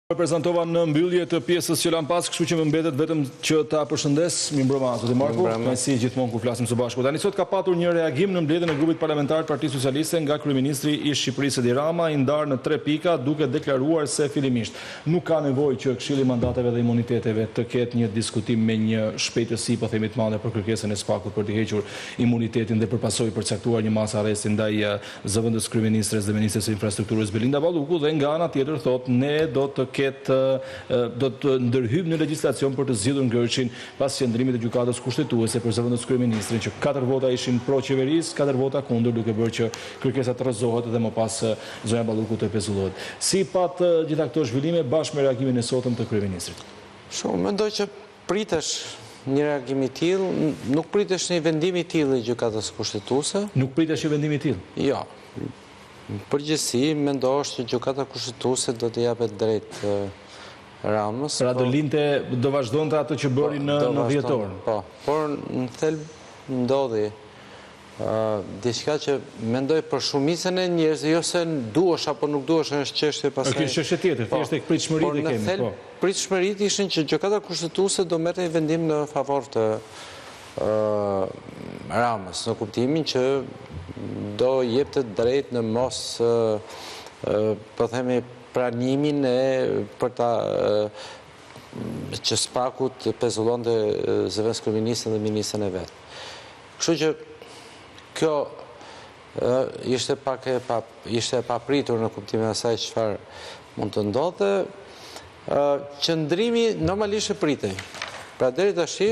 Prezantova në mbyllje të pjesës që lan pas, kështu që më mbetet vetëm që ta përshëndes. Mirëmbrëma, zoti Marku. Si gjithmonë kur flasim së bashku. Tani sot ka patur një reagim në mbledhjen e grupit parlamentar të Partisë Socialiste nga kryeministri i Shqipërisë Edi Rama, i ndarë në 3 pika, duke deklaruar se fillimisht nuk ka nevojë që Këshilli i Mandateve dhe Imuniteteve të ketë një diskutim me një shpejtësi, po themi të madhe, për kërkesën e SPAK-ut për të hequr imunitetin dhe për pasojë përcaktuar një masë arresti ndaj zëvendës kryeministres dhe ministres së infrastrukturës Belinda Balluku, dhe nga ana tjetër thotë ne do të ndërhyjmë në legjislacion për të zgjidhur ngërçin pas qendrimit të gjykatës kushtetuese për zëvendës kryeministrin, që 4 vota ishin pro qeverisë, 4 vota kundër, duke bërë që kërkesa të rrëzohet dhe më pas zonja Balluku të pezullohet. Si pat gjitha këto zhvillime bashkë me reagimin e sotëm të kryeministrit? Mendoj që pritesh një reagim i tillë, nuk pritesh një vendim i tillë i gjykatës kushtetuese. Nuk pritesh një vendim i tillë? Jo. Në përgjithësi, mendosh që gjykata kushtetuese do të japet drejt Ramës. Pra do vazhdonte atë që bëri në 10 orë. Po, por në thelb ndodhi diçka që mendoj për shumicën e njerëzve, jo se duhesh apo nuk duhesh, është çështje pastaj. Është çështje tjetër, thjesht tek pritshmëritë kemi. Në thelb pritshmëritë ishin që gjykata kushtetuese do merrte një vendim në favor të Ramës, në kuptimin që do jepte drejt në mos po themi pranimin për ta që SPAK-u të pezullonte zëvendës kryeministrin dhe ministrin e vet. Kështu që kjo ishte e papritur në kuptimin e asaj çfarë mund të ndodhte. Qëndrimi normalisht e pritej. Pra deri tash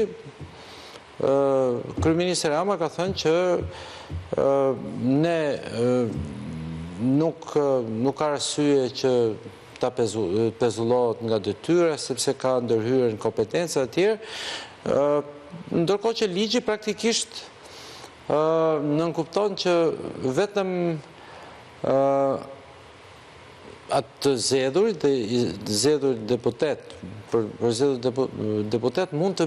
kryeministri Rama ka thënë që ne nuk ka arsye që ta pezullohet nga detyra, sepse ka ndërhyrë në kompetenca të tjera, ndërkohë që ligji praktikisht nënkupton që vetëm atë zgjedhur deputet, për zgjedhur deputet mund të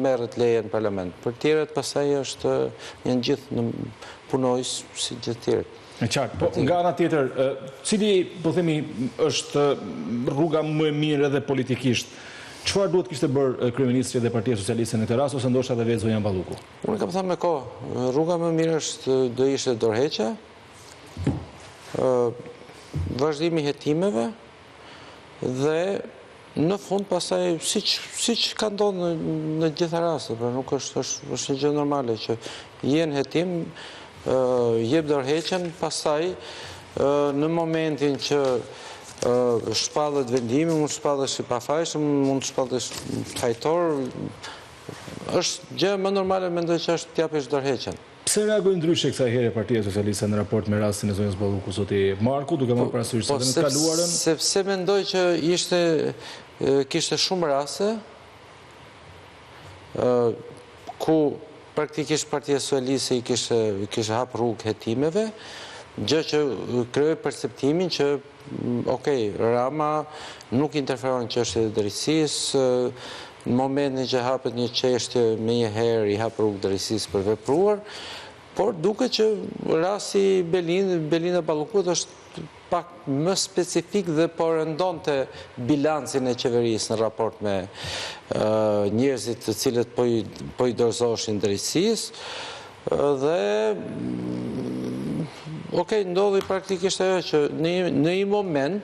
merret leje në parlament. Për tjerët pastaj është janë gjithë punojës si gjithë tjerët. E qartë, po nga ana tjetër, cili po themi është rruga më e mirë edhe politikisht? Çfarë duhet kishte bërë kryeministri dhe Partia Socialiste në këtë rast, ose ndoshta edhe vetë zonja Balluku? Unë kam thënë me kohë, rruga më e mirë do ishte dorëheqja, vazhdimi i hetimeve dhe në fund pastaj siç ka ndodhur në gjitha rastet, pra nuk është një gjë normale që jenë hetim, jep dorëheqjen, pastaj në momentin që shpallet vendimi, mund të shpallesh i pafajshëm, mund të shpallesh fajtor, është gjë më normale, mendoj që është t'japësh dorëheqjen. Pse reagoi ndryshe kësaj here Partia Socialiste në raport me rastin e zonjës Balluku, zoti Marku, duke marrë parasysh se në të kaluarën? Sepse mendoj që kishte shumë raste ku praktikisht Partia Socialiste i kishte hap rrugë hetimeve, gjë që krijoi perceptimin që Rama nuk interferon në çështjet e drejtësisë, në momentin që hapet një çështje me një herë i hap rrugë drejtësisë për vepruar, por duket që rasti Belinda Ballukut është pak më specifik dhe po rëndonte bilancin e qeverisë në raport me njerëzit të cilët po i dorëzoheshin drejtësisë dhe ndodhi praktikisht ajo që në një moment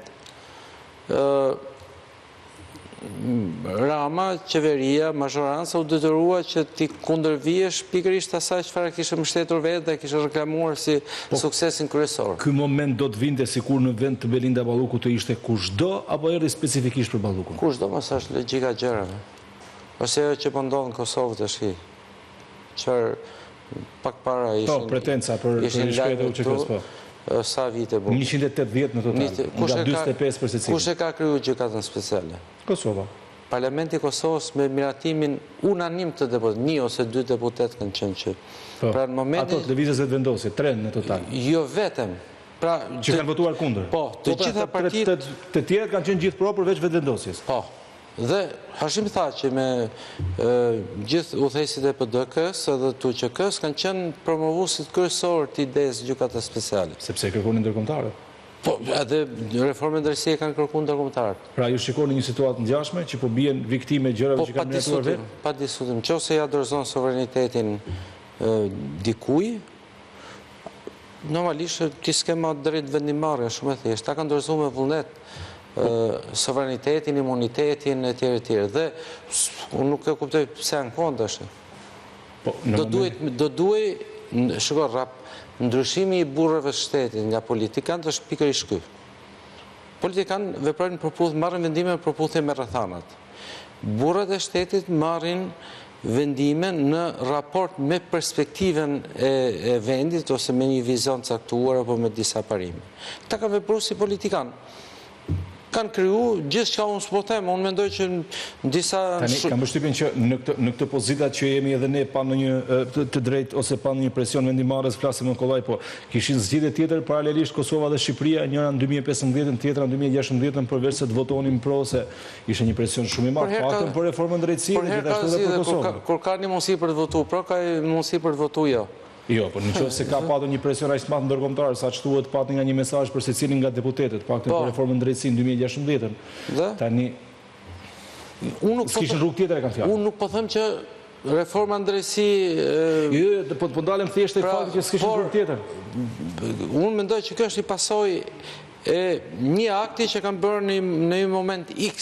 Rama, qeveria, mazhoranca u detyrua që ti kundërvihesh pikërisht asaj çfarë kishte mbështetur vetë dhe kishte reklamuar si suksesin kryesor. Ky moment do të vinte sikur në vend të Belinda Balluku të ishte kushdo apo erdhi specifikisht për Ballukun? Kushdo, mos është logjika e gjërave. Ose ajo që po ndodh në Kosovë tash. Çfarë pak para ishin pretenca për rishkretje u çkës po. Sa vite bu? 180 në total, nga 45 për secili. Kush e ka krijuar gjykatën speciale? Kosova. Parlamenti i Kosovës me miratimin unanim të deputetëve, 1 ose 2 deputet kanë qenë që. Pra në momentin ato lëvizjes vetë vendosje, 3 në total. Jo vetëm. Pra që kanë votuar kundër. Po, të gjitha partitë të tjerë kanë qenë gjithë pro përveç vetë vendosjes. Po. Dhe Hashim tha që me gjithë udhëheqësit e PD-s edhe të UÇK-s kanë qenë promovuesit kryesorë të idesë gjykatës speciale. Sepse kërkonin ndërkombëtare. Po, edhe reformën e drejtësisë kanë kërkuar ndërkombëtarët. Pra ju shikoni një situatë ngjashme që po bien viktime gjërave që kanë ndërtuar vetë? Pa diskutim. Nëse ja dorëzon sovranitetin dikuj, normalisht ti s'ke më drejt vendimarrje, shumë e thjeshtë. Ta kanë dorëzuar me vullnet sovranitetin, imunitetin etj. Dhe unë nuk e kuptoj pse janë kundër. Do duhet, shiko, ndryshimi i burrave të shtetit nga politikanët është pikërisht ky. Politikanë veprojnë përputhje, marrin vendime përputhje me rrethanat. Burrat e shtetit marrin vendime në raport me perspektiven e vendit ose me një vizion caktuar apo me disa parime. Ta ka vepruar si politikan. Kanë kriju gjithçka, unë s'po them, unë mendoj që disa... Tani, kam përshtypjen që në këtë pozitat që jemi edhe ne pa në një të drejt ose pa në një presion vendimarrës, flasim në kollaj, po kishin zgjidhje tjetër paralelisht Kosova dhe Shqipëria, njëra në 2015, tjetra në 2016 përveç se të votonin pro se ishte një presion shumë i madh, paktën për reformën drejtësie dhe gjithashtu edhe për Kosovën. Kur ka një mundësi për të votuar pro, ka mundësi për të votuar jo. Jo, por nëse ka patur një presion aq të madh ndërkombëtar, sa çtuhet patë nga një mesazh për secilin nga deputetët, paktën për reformën drejtësie në 2016. Tani s'kishin rrugë tjetër e kanë fjalë. Unë nuk po them që reforma në drejtësi... Jo, po ndalem thjesht tek fakti që s'kishin rrugë tjetër. Unë mendoj që kjo është një pasojë e një akti që kanë bërë në një moment X.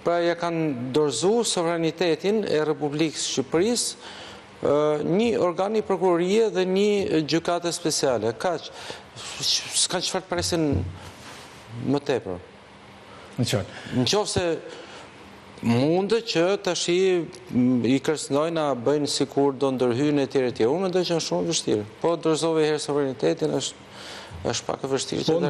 Pra ja kanë dorëzuar sovranitetin e Republikës Shqipërisë një organi prokurorie dhe një gjykate speciale. Kaq, s'ka çfarë të presin më tepër. Nëse mundet që tash i kërcënojnë a bëjnë sikur do ndërhyjnë etj. Unë mendoj që është shumë vështirë. Po dorëzove herë sovranitetin është pak e vështirë. Po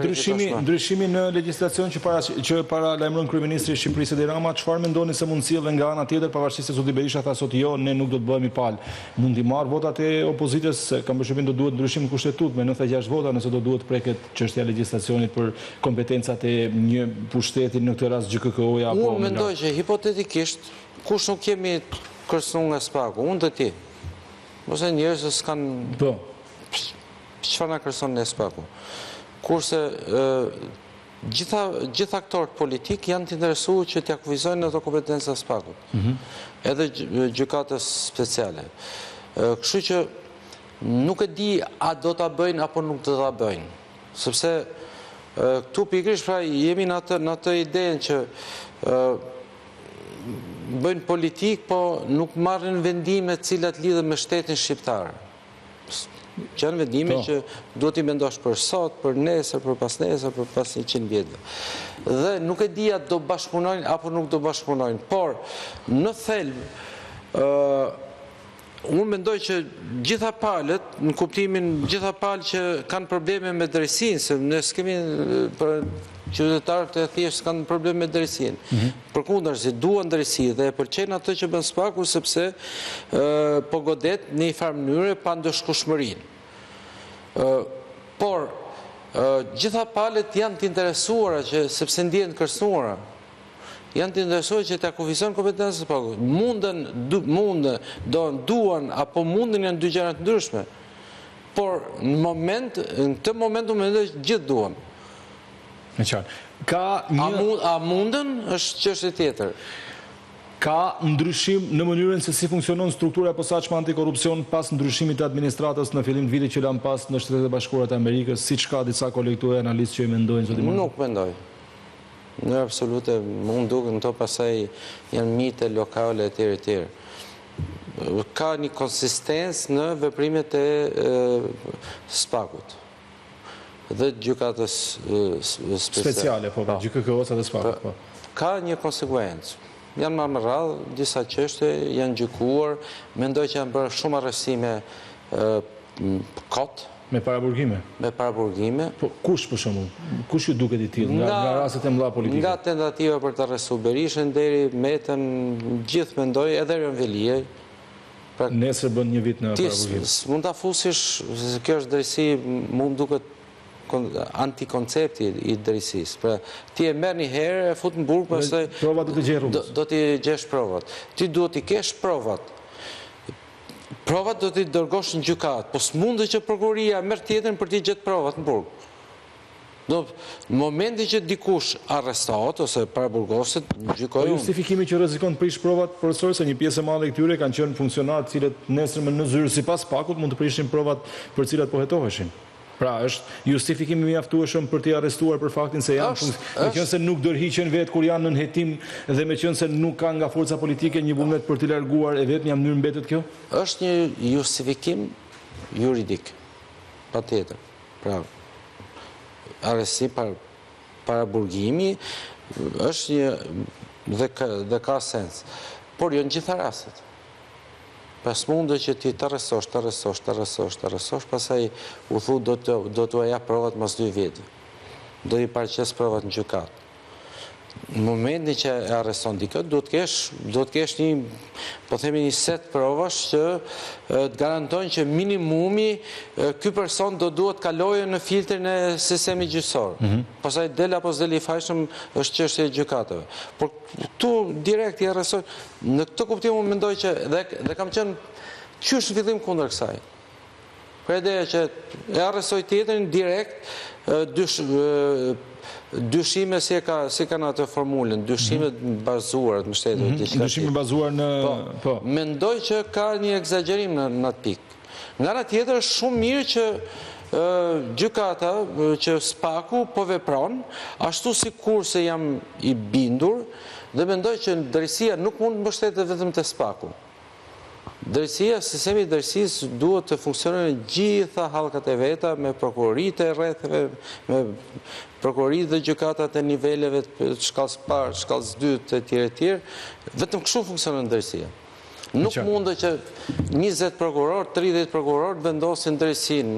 ndryshimi në legjislacion që paralajmëron kryeministri i Shqipërisë Edi Rama, çfarë mendoni se mund sjellë nga ana tjetër, pavarësisht se zoti Berisha tha sot jo, ne nuk do të bëhemi palë. Mund t'i marr votat e opozitës, se kam përshtypjen do duhet ndryshim kushtetut me 96 vota, nëse do duhet preket çështja e legjislacionit për kompetencat e një pushteti, në këtë rast GKK-ja apo... Unë mendoj që hipotetikisht kush nuk kemi kërcënuar nga spaku, unë dhe ti. Ose njerëz s'kanë... Çfarë na kërson në spaku? Kurse gjitha aktorët politik janë të interesuar që t'ia kufizojnë ato kompetenca spakut. Edhe gjykatës speciale. Kështu që nuk e di a do ta bëjnë apo nuk do ta bëjnë. Sepse këtu pikërisht pra jemi në atë idenë që bëjnë politik, po nuk marrin vendime të cilat lidhen me shtetin shqiptar. Që janë vendime që duhet i mendosh për sot, për nesër, për pas nesër, për pas 100 vjetëve. Dhe nuk e di a do bashkëpunojnë apo nuk do bashkëpunojnë. Por, në thelb, unë mendoj që gjitha palët, në kuptimin gjitha palë që kanë probleme me drejtsinë, se ne s'kemi qytetarët e thjeshtë kanë probleme me drejtsinë. Përkundërzi, duan drejtësi dhe e pëlqen atë që bën spaku sepse po godet në një farë mënyrë pa ndëshkushmërinë. Por gjitha palët janë të interesuara që sepse ndjehen të kërcënuara. Janë të interesuar që t'ia kufizojnë kompetencën e spakut. Duan apo mundin janë dy gjëra të ndryshme. Por në këtë moment unë mendoj që gjithë duan. A mundën është çështje tjetër. Ka ndryshim në mënyrën se si funksionon struktura e posaçme antikorrupsion pas ndryshimit të administratës në fillim të vitit që lan pas në Shtetet e Bashkuara të Amerikës, siç ka disa kolegë këtu analistë që e mendojnë zoti Marko? Nuk mendoj. Në absolute, mund duket këto pasaj janë mite lokale etj. Ka një konsistencë në veprimet e spakut dhe gjykatës speciale, po, GKK-s dhe spakut. Ka një konsekuencë. Janë marrë me radhë, disa çështje janë gjykuar, mendoj që janë bërë shumë arrestime kot. Me paraburgime? Me paraburgime. Po, kush për shembull? Kush ju duket i tillë nga rastet e mëdha politike? Nga tentativa për të arrestuar Berishën deri Metën, gjithë mendoj, edhe Erion Veliaj. Nesër bën një vit në paraburgime. Mund ta fusish, se kjo është drejtësi, mund duket antikoncepti i drejtësisë. Pra, ti e merr një herë, e fut në burg, pastaj provat do të gjej rrugës. Do t'i gjesh provat. Ti duhet t'i kesh provat. Provat do t'i dërgosh në gjykatë, po s'mundet që prokuroria merr tjetrin për t'i gjetë provat në burg. Në momentin që dikush arrestohet ose paraburgoset, gjykojnë. Justifikimi që rrezikon të prish provat profesor se një pjesë e madhe e këtyre kanë qenë funksionarë të cilët nesërmen në zyrë sipas pakut mund të prishin provat për cilat po hetoheshin. Pra, është justifikimi mjaftueshëm për t'i arrestuar për faktin se janë me qenë se nuk dorëhiqen vetë kur janë në hetim dhe me qenë se nuk kanë nga forca politike një vullnet për t'i larguar e vetë një mënyrë mbetet kjo? Është një justifikim juridik, patjetër. Pra, arrestim paraburgimi është një dhe ka sens. Por jo në gjitha rastet. Pas mundë që ti të arrestosh, pasaj u thu do t'u aja provat mas 2 vjetë. Do t'i parqes provat në gjykatë. Në momentin që e arreston dikët, do të kesh një, po themi një set provash që të garantojnë që minimumi ky person do duhet kalojë në filtrin e sistemi gjyqësor. Pastaj del apo s'del i fajshëm është çështje e gjykatave. Por tu direkt i arrestoj. Në këtë kuptim unë mendoj që dhe kam qenë qysh në fillim kundër kësaj. Për ideja që e arrestoj tjetrin direkt dyshime si kanë atë formulën, dyshime bazuar në shtetet. Dyshime bazuar në... Mendoj që ka një egzagerim në atë pikë. Nga ana tjetër është shumë mirë që gjykata, që spaku po vepron, ashtu sikur se jam i bindur, dhe mendoj që drejtësia nuk mund të mbështetet vetëm te spaku. Drejtësia, sistemi i drejtësisë duhet të funksionojë në gjitha hallkat e veta, me prokuroritë e rrethave, me prokuroritë dhe gjykatat e niveleve të shkallës parë, shkallës 2 të tjerë, vetëm kështu funksionon drejtësia. Nuk mundë që 20 prokuror, 30 prokuror vendosin drejtësinë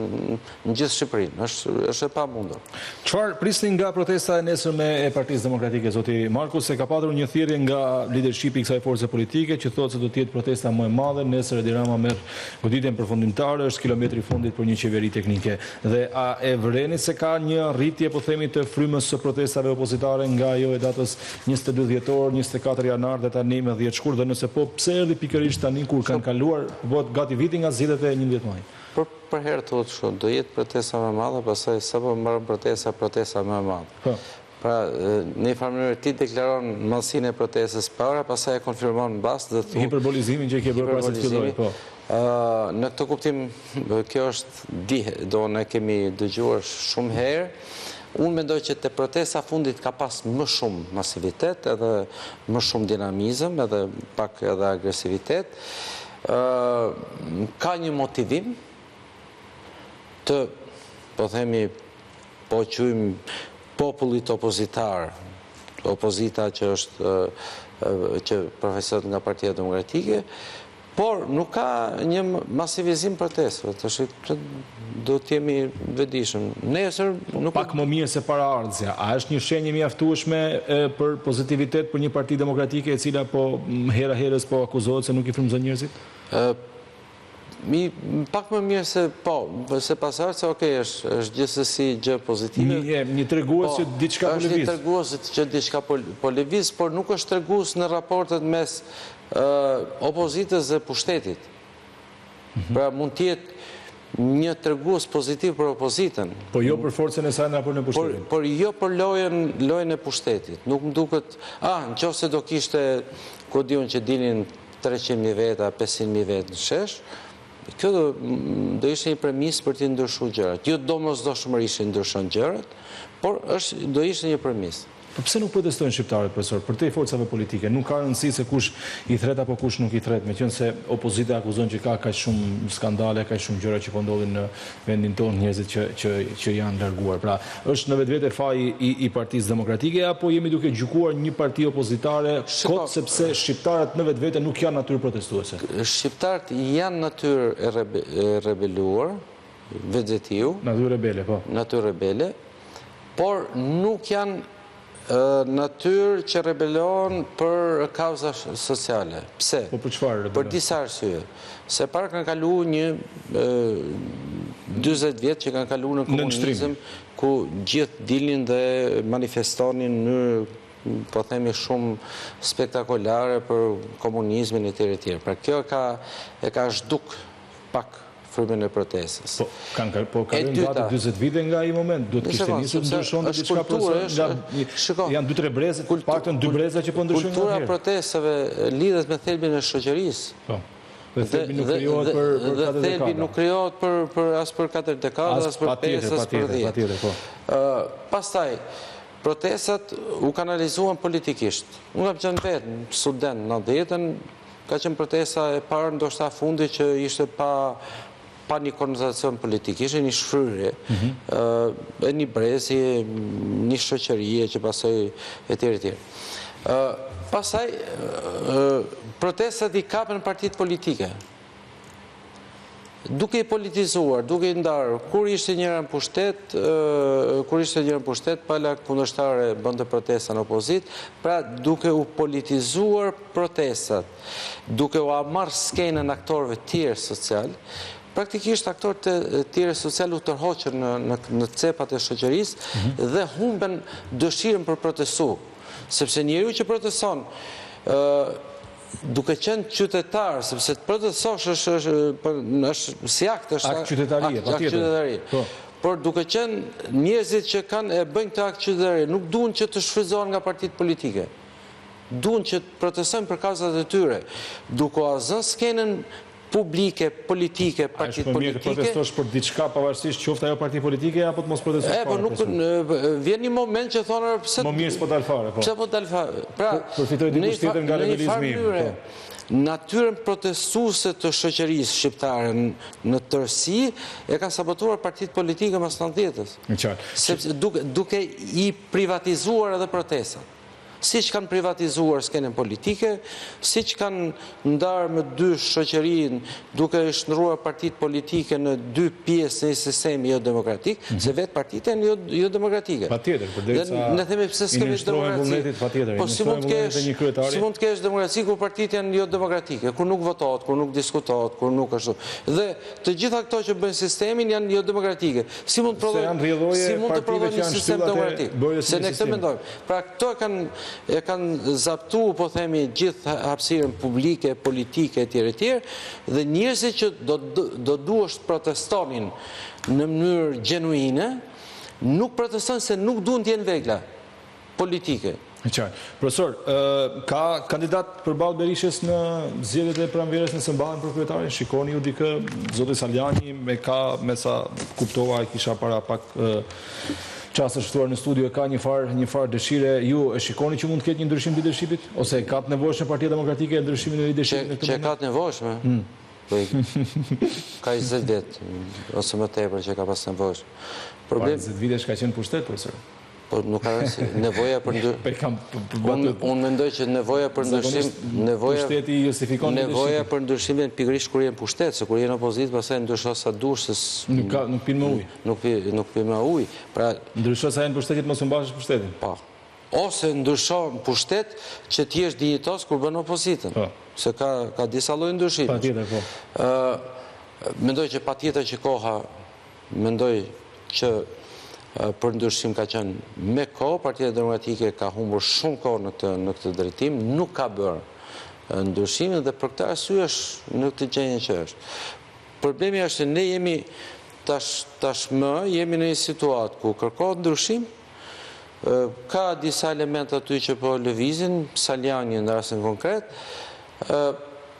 në gjithë Shqipërinë. Është e pamundur. Çfarë prisni nga protesta e nesërme e Partisë Demokratike, zoti Markus, se ka patur një thirrje nga lidershipi i kësaj force politike që thotë se do të jetë protesta më e madhe, nesër Edi Rama merr goditjen përfundimtare, është kilometri i fundit për një qeveri teknike. Dhe a e vëreni se ka një rritje, po themi, të frymës së protestave opozitare nga ajo e datës 22 dhjetor, 24 janar dhe tani me 10 shkurt, dhe nëse po pse erdhi pikërisht tani kur kanë kaluar bëhet gati viti nga zgjedhjet e 11 maj. Për herë thotë kështu, do jetë protesta më e madhe, pastaj sapo mbaron protesta më e madhe. Pra, në një farë mënyrë ti deklaron mallësinë e protestës para, pastaj e konfirmon mbas dhe thotë hiperbolizimin që e ke bërë para se të fillojë, po. Në këtë kuptim kjo është dihet, do ne kemi dëgjuar shumë herë. Unë mendoj që te protesta fundit ka pas më shumë masivitet, edhe më shumë dinamizëm, edhe pak edhe agresivitet. Ka një motivim të, po themi, po quajmë popullit opozitar, opozita që është që profesohet nga Partia Demokratike, por nuk ka një masivizim protestëve, do t'jemi vedishëm. Nesër nuk... Pak më mirë se para ardhësja. A është një shenjë mjaftueshme për pozitivitet për një parti demokratike e cila po hera herës po akuzohet se nuk i frymëzon njerëzit? Pak më mirë se po, se pasarë se okej, është gjithsesi gjë pozitive. Një tregues që diçka po lëviz. Është një tregues që diçka po lëviz, por nuk është tregues në raportet mes opozitës dhe pushtetit. Pra mund tjetë një tregues pozitiv për opozitën. Po jo për forcën e saj në raport në pushtetin. Por jo për lojën e pushtetit. Nuk më duket, nëse do kishte, ku diun që dinin 300.000 veta, 500.000 vetë në shesh, kjo do ishte një premis për t'i ndryshuar gjërat. Jo domosdoshmërisht ndryshon gjërat, por do ishte një premis. Po pse nuk protestojnë shqiptarët, profesor, për te forcave politike? Nuk ka rëndësi se kush i thret apo kush nuk i thret, me qenë se opozita akuzon që ka kaq shumë skandale, kaq shumë gjëra që po ndodhin në vendin tonë, njerëzit që janë larguar. Pra, është në vetvete faji i Partisë Demokratike apo jemi duke gjykuar një parti opozitare kot sepse shqiptarët në vetvete nuk janë natyrë protestuese? Shqiptarët janë natyrë e rebeluar, vegetiu. Natyrë rebele, po. Natyrë rebele, por nuk janë natyrë që rebelohen për kauza sociale. Pse? Po për çfarë rebelohen? Për disa arsye. Se para kanë kalu një 40 vjetë që kanë kalu në komunizëm, ku gjithë dilnin dhe manifestonin në, po themi, shumë spektakolare për komunizmin e tjere tjere. Pra kjo e ka zhduk pak frymën e protestës. Po kalojnë gati 40 vite nga ai moment, duhet kishte nisur ndryshon diçka janë 2-3 breze, paktën 2 breza që po ndryshojnë. Kultura e protestave lidhet me thelbin e shoqërisë. Dhe thelbi nuk krijohet as për 4 dekada, as për 5, as për 10. Pastaj, protestat u kanalizuan politikisht. Unë kam qenë vetë student në 90-ën, ka qenë protesta e parë ndoshta fundi që ishte pa një konotacion politik, ishte një shfryrje, e një brezje, një shoqërie që pasoj etj. Pastaj, protestat i kapën partitë politike. Duke i politizuar, duke i ndarë, kur ishte njëra në pushtet, pala kundërshtare bënte protesta në opozit, pra duke u politizuar protestat, duke u marrë skenën aktorëve tjerë social, praktikisht aktorët e tjerë social u tërhoqën në cepat e shoqërisë dhe humben dëshirën për protestu. Sepse njeriu që proteston, duke qenë qytetar, sepse të protestosh është si akt, është akt qytetarie. Por duke qenë njerëzit që e bëjnë këtë akt qytetarie, nuk duan që të shfrytëzohen nga partitë politike. Duan që të protestojnë për kauzat e tyre, duke u zënë skenën publike, politike, partit politike. A është më mirë të protestosh për diçka pavarësisht qoftë ajo parti politike apo të mos protestosh fare? Po vjen një moment që thonë pse më mirë s'po dal fare, po. Pse po dal fare? Pra, përfitoj dikush tjetër nga rebelizmi. Natyrën protestuese të shoqërisë shqiptare në tërësi e ka sabotuar partitë politike mas 90-s. Sepse duke i privatizuar edhe protestat. Si që kanë privatizuar skenën politike, si që kanë ndarë me 2 shoqërinë duke i shndruar partitë politike në 2 pjesë në një sistemi jo demokratik, se vetë partitë janë jo demokratike. Patjetër, përderisa ne themi pse s'kemi demokraci. Po si mund të kesh demokraci kur partitë janë jo demokratike, kur nuk votohet, kur nuk diskutohet, kur nuk ashtu. Dhe të gjitha këto që bëjnë sistemin janë jo demokratike. Si mund të prodhojnë një sistem demokratik? Se ne këtë mendojmë. Pra këto e kanë zaptu, po themi, gjithë hapësirën publike, politike, etj. Dhe njerëzit që do duhet protestonin në mënyrë gjenuine, nuk protestojnë se nuk duhen të jenë vegla politike. Profesor, ka kandidat përballë Berishës në zgjedhjet e pranverës nëse mbahen për kryetarin? Shikoni ju dikë, zoti Saljani me sa kuptova e kisha para pak qasë shtuar në studio e ka një farë dëshire, ju e shikoni që mund të ketë një ndryshim të leadershipit? Ose ka të nevojshme Partia Demokratike e ndryshimin e leadershipit? Që ka të nevojshme? Ka 20 vjetë, ose më tepër që ka pas nevojshme. 20 vite shka qenë pushtet, profesor? Po nuk ka rëndësi, nevoja për ndryshim. Unë mendoj që nevoja për ndryshim, nevoja për ndryshim janë pikërisht kur jenë pushtet, se kur jenë opozit, pastaj ndryshon sa dush, nuk pinë më ujë. Nuk pinë më ujë. Ndryshon sa jenë pushtetit mos u mbashësh pushtetin. Po. Ose ndryshon pushtet që ti jesh dijetos kur bën opozitën. Se ka disa lloj ndryshime. Patjetër, po. Mendoj që patjetër që koha, mendoj që për ndryshim ka qenë me kohë, Partia Demokratike ka humbur shumë kohë në këtë drejtim, nuk ka bërë ndryshimin dhe për këtë arsye është në këtë gjendje që është. Problemi është se ne jemi tashmë jemi në një situatë ku kërkohet ndryshim, ka disa elemente aty që po lëvizin, Saljani në rastin konkret,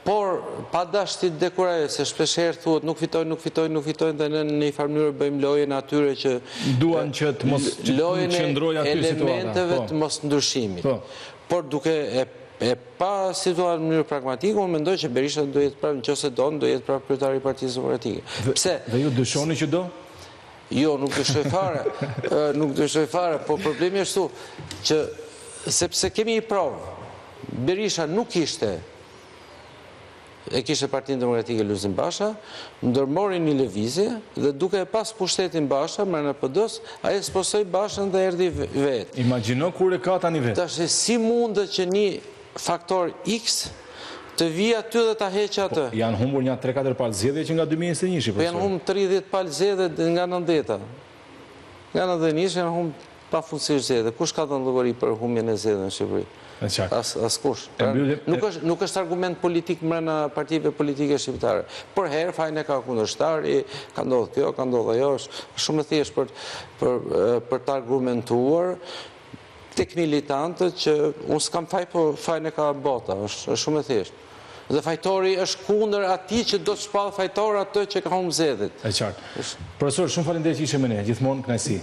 por pa dashti dekurajë, se shpeshherë thuhet nuk fitojnë dhe në një farë mënyrë bëjmë lojën atyre që duan që të mos qëndrojë aty situata. Elementeve të mos ndryshimit. Por duke e pa situatë në mënyrë pragmatike, unë mendoj që Berisha do jetë prapë, nëse do jetë prapë kryetari i Partisë Demokratike. Pse? Dhe ju dyshoni që do? Jo, nuk dyshoj fare. Nuk dyshoj fare, po problemi është që sepse kemi një provë. Berisha nuk e kishte Partinë Demokratike Lulzim Basha, ndërmori një lëvizje dhe duke e pas pushtetin Basha, mërë në PD-s, ai spostoi Bashën dhe erdhi vetë. Imagjino kur e ka tani vetë. Tash si mundet që një faktor X të vijë aty dhe ta heqë atë? Janë humbur një 3-4 palë zgjedhje që nga 2021. Po janë humbur 30 palë zgjedhje nga 90-ta. Nga 91 janë humbur pafundësisht zgjedhje. Kush ka dhënë llogari për humbjen e zgjedhjeve në Shqipëri? Askush. Nuk është argument politik mbrana partive politike shqiptare. Por herë fajin e ka kundërshtari, ka ndodhur kjo, ka ndodhur ajo, është shumë e thjeshtë për të argumentuar tek militantët që unë s'kam faj, po fajin e ka bota, është shumë e thjeshtë. Dhe fajtori është kundër atij që do të shpall fajtor atë që ka humbur zgjedhjet. Është qartë. Profesor, shumë faleminderit që ishe me ne, gjithmonë kënaqësi.